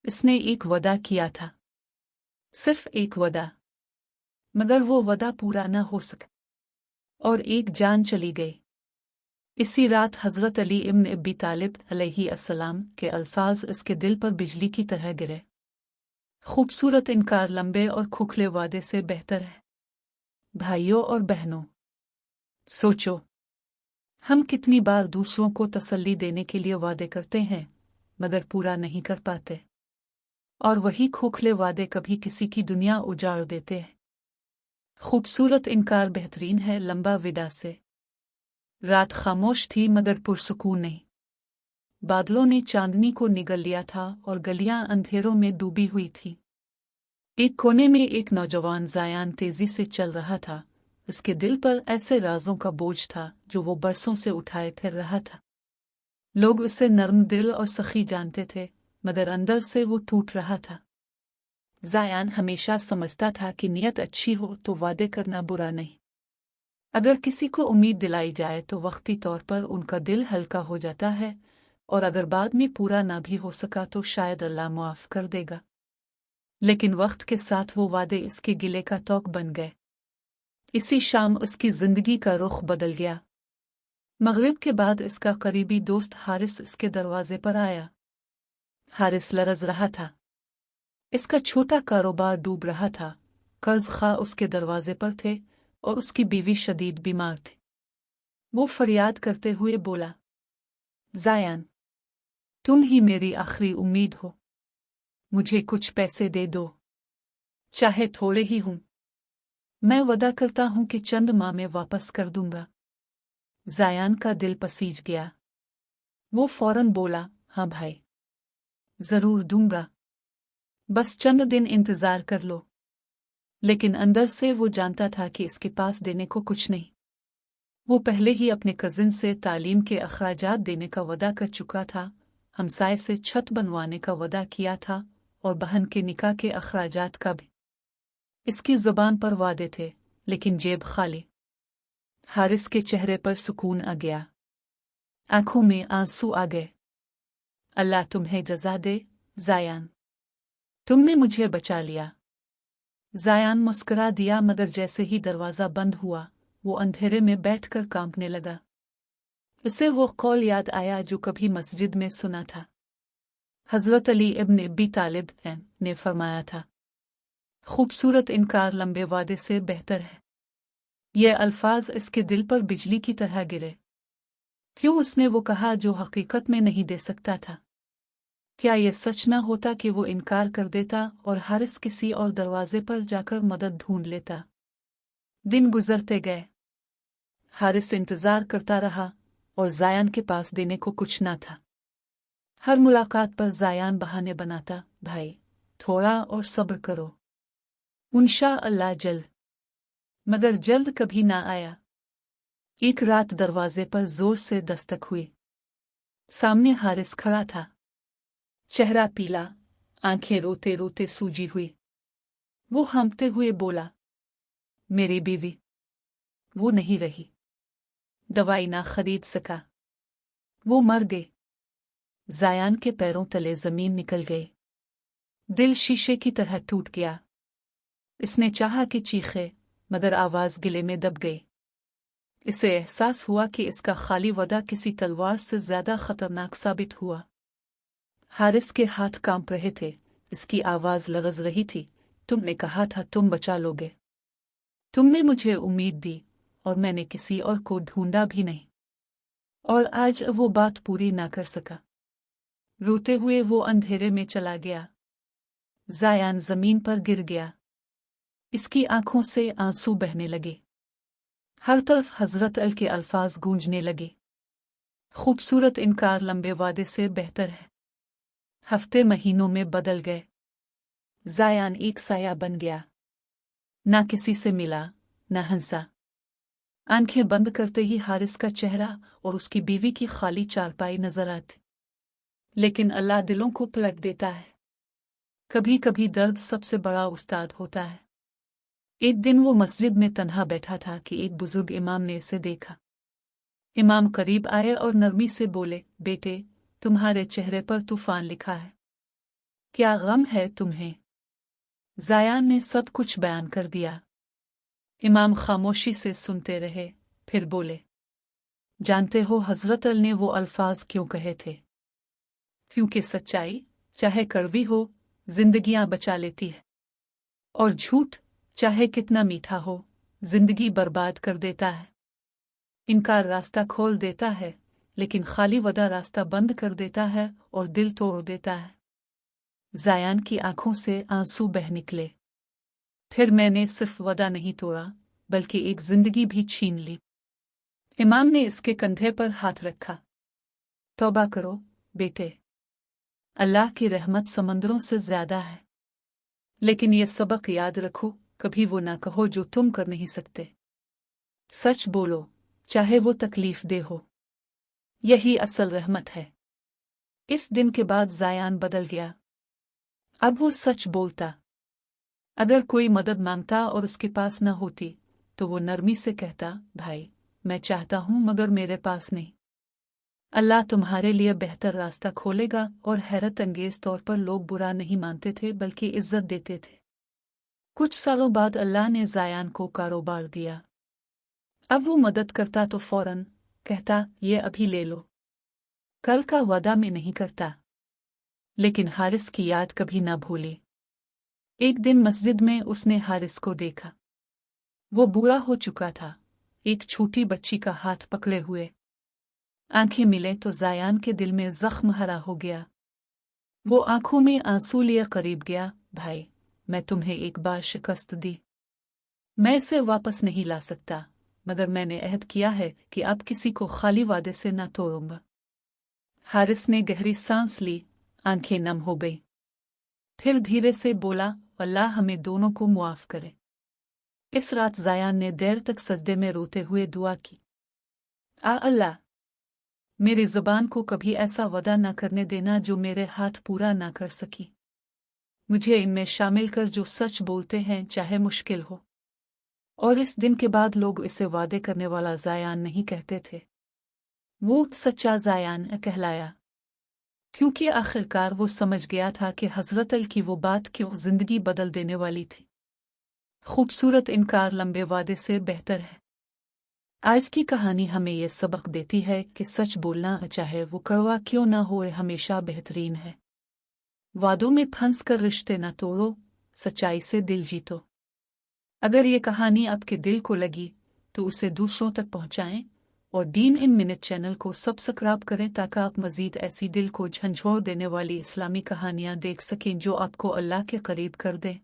इसने एक वदा किया था, सिर्फ एक वदा, मगर वो वदा पूरा न हो सका और एक जान चली गई। इसी रात हज़रत अली इब्न अबी तालिब अलैहिस्सलाम के अल्फाज इसके दिल पर बिजली की तरह गिरे। खूबसूरत इनकार लंबे और खोखले वादे से बेहतर है। भाइयों और बहनों, सोचो, हम कितनी बार दूसरों को तसल्ली देने के लिए वादे करते हैं मगर पूरा नहीं कर पाते, और वही खोखले वादे कभी किसी की दुनिया उजाड़ देते हैं। खूबसूरत इनकार बेहतरीन है लंबा विदा से। रात खामोश थी मगर पुरसुकून नहीं। बादलों ने चांदनी को निगल लिया था और गलियां अंधेरों में डूबी हुई थी। एक कोने में एक नौजवान ज़ायान तेजी से चल रहा था। उसके दिल पर ऐसे राजों का बोझ था जो वो बरसों से उठाए फिर रहा था। लोग उसे नर्म दिल और सखी जानते थे, मगर अंदर से वो टूट रहा था। ज़ायान हमेशा समझता था कि नियत अच्छी हो तो वादे करना बुरा नहीं। अगर किसी को उम्मीद दिलाई जाए तो वक्ती तौर पर उनका दिल हल्का हो जाता है, और अगर बाद में पूरा ना भी हो सका तो शायद अल्लाह मुआफ़ कर देगा। लेकिन वक्त के साथ वो वादे इसके गिले का तौक बन गए। इसी शाम उसकी जिंदगी का रुख बदल गया। मगरिब के बाद इसका करीबी दोस्त हारिस इसके दरवाजे पर आया। हारिस लरज़ रहा था। इसका छोटा कारोबार डूब रहा था। कर्ज खा उसके दरवाजे पर थे और उसकी बीवी शदीद बीमार थी। वो फरियाद करते हुए बोला, ज़ायान, तुम ही मेरी आखिरी उम्मीद हो। मुझे कुछ पैसे दे दो, चाहे थोड़े ही हों। मैं वादा करता हूं कि चंद माह में वापस कर दूंगा। ज़ायान का दिल पसीज गया। वो फौरन बोला, हाँ भाई, जरूर दूंगा, बस चंद दिन इंतजार कर लो। लेकिन अंदर से वो जानता था कि इसके पास देने को कुछ नहीं। वो पहले ही अपने कजिन से तालीम के अखराजात देने का वादा कर चुका था, हमसाये से छत बनवाने का वादा किया था, और बहन के निकाह के अखराजात का भी। इसकी जुबान पर वादे थे, लेकिन जेब खाली। हारिस के चेहरे पर सुकून आ गया, आंखों में आंसू आ गए। अल्लाह तुम्हें जज़ा दे ज़ायान, तुमने मुझे बचा लिया। ज़ायान मुस्कुरा दिया, मगर जैसे ही दरवाज़ा बंद हुआ वो अंधेरे में बैठकर कांपने लगा। उसे वो कौल याद आया जो कभी मस्जिद में सुना था। हज़रत अली इब्न अबी तालिब ने फरमाया था, खूबसूरत इनकार लंबे वादे से बेहतर है। ये अल्फाज इसके दिल पर बिजली की तरह गिरे। क्यों उसने वो कहा जो हकीकत में नहीं दे सकता था? क्या ये सच न होता कि वो इनकार कर देता और हारिस किसी और दरवाजे पर जाकर मदद ढूंढ लेता? दिन गुजरते गए। हारिस इंतजार करता रहा और ज़ायान के पास देने को कुछ ना था। हर मुलाकात पर ज़ायान बहाने बनाता, भाई थोड़ा और सब्र करो, इंशाअल्लाह जल्द। मगर जल्द कभी ना आया। एक रात दरवाजे पर जोर से दस्तक हुई। सामने हारिस खड़ा था, चेहरा पीला, आंखें रोते रोते सूजी हुई। वो हांफते हुए बोला, मेरी बीवी, वो नहीं रही, दवाई ना खरीद सका, वो मर गई। ज़ायान के पैरों तले जमीन निकल गई। दिल शीशे की तरह टूट गया। इसने चाहा कि चीखे, मगर आवाज गिले में दब गई। इसे एहसास हुआ कि इसका खाली वदा किसी तलवार से ज्यादा खतरनाक साबित हुआ। हारिस के हाथ कांप रहे थे, इसकी आवाज लरज़ रही थी, तुमने कहा था तुम बचा लोगे। तुमने मुझे उम्मीद दी और मैंने किसी और को ढूंढा भी नहीं, और आज वो बात पूरी ना कर सका। रोते हुए वो अंधेरे में चला गया। ज़ायान जमीन पर गिर गया। इसकी आंखों से आंसू बहने लगे। हर तरफ हजरत अल के अल्फाज गूंजने लगे, खूबसूरत इनकार लंबे वादे से बेहतर है। हफ्ते महीनों में बदल गए। ज़ायान एक साया बन गया। ना किसी से मिला, ना हंसा। आंखें बंद करते ही हारिस का चेहरा और उसकी बीवी की खाली चारपाई नजर आती। लेकिन अल्लाह दिलों को पलट देता है। कभी कभी दर्द सबसे बड़ा उस्ताद होता है। एक दिन वो मस्जिद में तन्हा बैठा था कि एक बुजुर्ग इमाम ने इसे देखा। इमाम करीब आए और नरमी से बोले, बेटे, तुम्हारे चेहरे पर तूफान लिखा है। क्या गम है तुम्हें? ज़ायान ने सब कुछ बयान कर दिया। इमाम खामोशी से सुनते रहे, फिर बोले, जानते हो हज़रत अल ने वो अल्फाज क्यों कहे थे? क्योंकि सच्चाई, चाहे कड़वी हो, जिंदगियां बचा लेती है, और झूठ, चाहे कितना मीठा हो, जिंदगी बर्बाद कर देता है। इनकार रास्ता खोल देता है, लेकिन खाली वदा रास्ता बंद कर देता है और दिल तोड़ देता है। ज़ायान की आंखों से आंसू बह निकले। फिर मैंने सिर्फ वदा नहीं तोड़ा, बल्कि एक जिंदगी भी छीन ली। इमाम ने इसके कंधे पर हाथ रखा। तौबा करो, बेटे। अल्लाह की रहमत समंदरों से ज्यादा है। लेकिन ये सबक याद रखो, कभी वो ना कहो जो तुम कर नहीं सकते। सच बोलो, चाहे वो तकलीफ दे हो। यही असल रहमत है। इस दिन के बाद ज़ायान बदल गया। अब वो सच बोलता। अगर कोई मदद मांगता और उसके पास न होती, तो वो नरमी से कहता, भाई, मैं चाहता हूं मगर मेरे पास नहीं। अल्लाह तुम्हारे लिए बेहतर रास्ता खोलेगा। और हैरत अंगेज तौर पर लोग बुरा नहीं मानते थे, बल्कि इज्जत देते थे। कुछ सालों बाद अल्लाह ने ज़ायान को कारोबार दिया। अब वो मदद करता तो फौरन कहता, ये अभी ले लो। कल का वादा में नहीं करता। लेकिन हारिस की याद कभी ना भूली। एक दिन मस्जिद में उसने हारिस को देखा। वो बूढ़ा हो चुका था, एक छोटी बच्ची का हाथ पकड़े हुए। आंखें मिले तो ज़ायान के दिल में जख्म हरा हो गया। वो आंखों में आंसू लिए करीब गया। भाई, मैं तुम्हें एक बार शिकस्त दी, मैं इसे वापस नहीं ला सकता, मगर मैंने अहद किया है कि अब किसी को खाली वादे से न तोड़ूंगा। हारिस ने गहरी सांस ली, आंखें नम हो गई। फिर धीरे से बोला, अल्लाह हमें दोनों को मुआफ करे। इस रात ज़ायान ने देर तक सजदे में रोते हुए दुआ की। अल्लाह, मेरी ज़बान को कभी ऐसा वदा न करने देना जो मेरे हाथ पूरा ना कर सकी। मुझे इनमें शामिल कर जो सच बोलते हैं, चाहे मुश्किल हो। और इस दिन के बाद लोग इसे वादे करने वाला ज़ायान नहीं कहते थे। वो सच्चा ज़ायान कहलाया, क्योंकि आखिरकार वो समझ गया था कि हज़रत अल की वो बात क्यों जिंदगी बदल देने वाली थी। खूबसूरत इनकार लंबे वादे से बेहतर है। आज की कहानी हमें यह सबक देती है कि सच बोलना, चाहे वो कड़वा क्यों ना हो, हमेशा बेहतरीन है। वादों में फंस कर रिश्ते न तोड़ो, सच्चाई से दिल जीतो। अगर ये कहानी आपके दिल को लगी तो उसे दूसरों तक पहुंचाएं, और दीन इन मिनट चैनल को सब्सक्राइब करें ताकि आप मजीद ऐसी दिल को झंझोड़ देने वाली इस्लामी कहानियां देख सकें जो आपको अल्लाह के करीब कर दें।